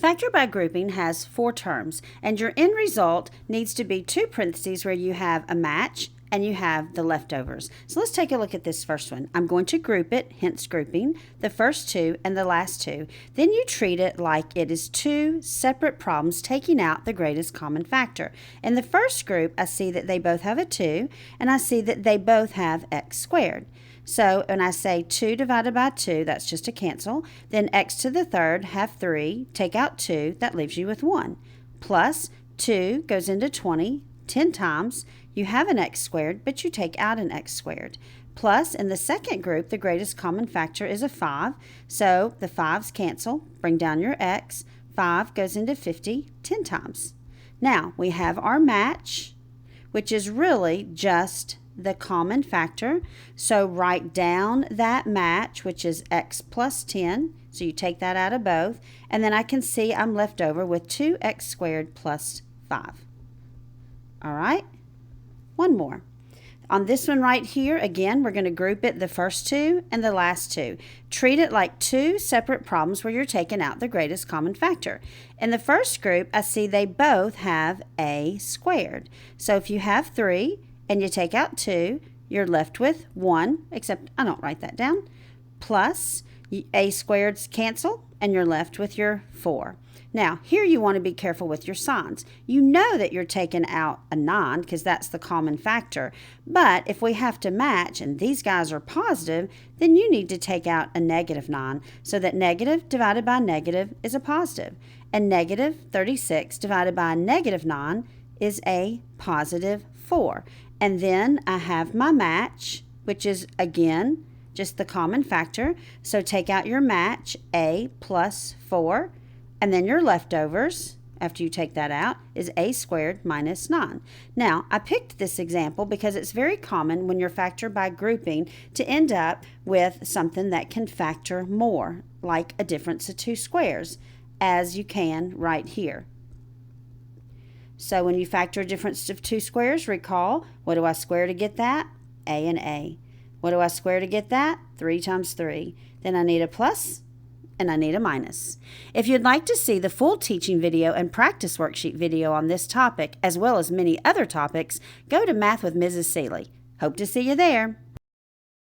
Factor by grouping has 4 terms, and your end result needs to be 2 parentheses where you have a match and you have the leftovers. So let's take a look at this first one. I'm going to group it, hence grouping, the first 2 and the last 2. Then you treat it like it is 2 separate problems taking out the greatest common factor. In the first group, I see that they both have a 2, and I see that they both have x squared. So when I say 2 divided by 2, that's just a cancel. Then x to the third, have 3, take out 2, that leaves you with 1. Plus 2 goes into 20, 10 times. You have an x squared, but you take out an x squared. Plus, in the second group, the greatest common factor is a 5. So the 5's cancel, bring down your x. 5 goes into 50, 10 times. Now, we have our match, which is really just the common factor. So write down that match, which is x plus 10. So you take that out of both. And then I can see I'm left over with 2x squared plus 5. All right? One more. On this one right here, again, we're going to group it the first 2 and the last 2. Treat it like 2 separate problems where you're taking out the greatest common factor. In the first group, I see they both have a squared. So if you have 3 and you take out 2, you're left with 1, except I don't write that down, plus a squareds cancel, and you're left with your 4. Now, here you want to be careful with your signs. You know that you're taking out a 9 because that's the common factor. But if we have to match and these guys are positive, then you need to take out a negative 9 so that negative divided by negative is a positive. And negative 36 divided by negative 9 is a positive 4. And then I have my match, which is, again, just the common factor. So take out your match, a plus 4. And then your leftovers, after you take that out, is a squared minus 9. Now, I picked this example because it's very common when you're factor by grouping to end up with something that can factor more, like a difference of 2 squares, as you can right here. So when you factor a difference of 2 squares, recall, what do I square to get that? A and A. What do I square to get that? 3 times 3. Then I need a plus, and I need a minus. If you'd like to see the full teaching video and practice worksheet video on this topic, as well as many other topics, go to Math with Mrs. Seeley. Hope to see you there.